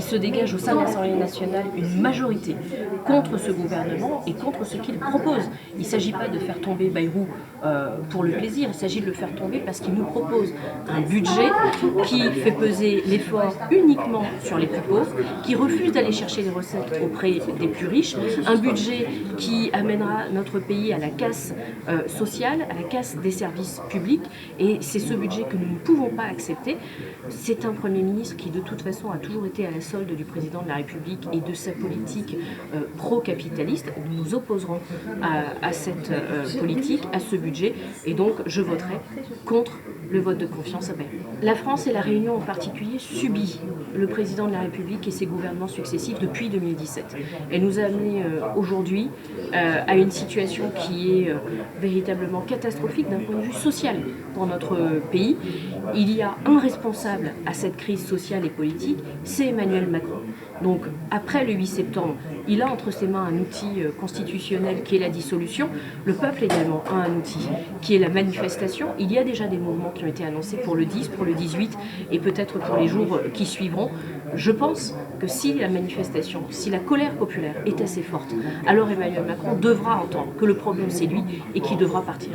il se dégage au sein de l'Assemblée nationale une majorité contre ce gouvernement et contre ce qu'il propose. Il ne s'agit pas de faire tomber Bayrou pour le plaisir, il s'agit de le faire tomber parce qu'il nous propose un budget qui fait peser l'effort uniquement sur les plus pauvres, qui refuse d'aller chercher les recettes auprès des plus riches, un budget qui amènera notre pays à la casse sociale, à la casse des services publics, et c'est ce budget que nous ne pouvons pas accepter. C'est un Premier ministre qui de toute façon a toujours été à la solde du président de la République et de sa politique pro-capitaliste. Nous nous opposerons à cette politique, à ce budget, et donc je voterai contre le vote de confiance à Bayrou. La France et la Réunion en particulier subit le président de la République et ses gouvernements successifs depuis 2017. Elle nous a amené aujourd'hui à une situation qui est véritablement catastrophique d'un point de vue social pour notre pays. Il y a un responsable à cette crise sociale et politique, c'est Emmanuel Macron. Donc après le 8 septembre, il a entre ses mains un outil constitutionnel qui est la dissolution. Le peuple également a un outil qui est la manifestation. Il y a déjà des mouvements qui ont été annoncés pour le 10, pour le 18 et peut-être pour les jours qui suivront. Je pense que si la manifestation, si la colère populaire est assez forte, alors Emmanuel Macron devra entendre que le problème c'est lui et qu'il devra partir.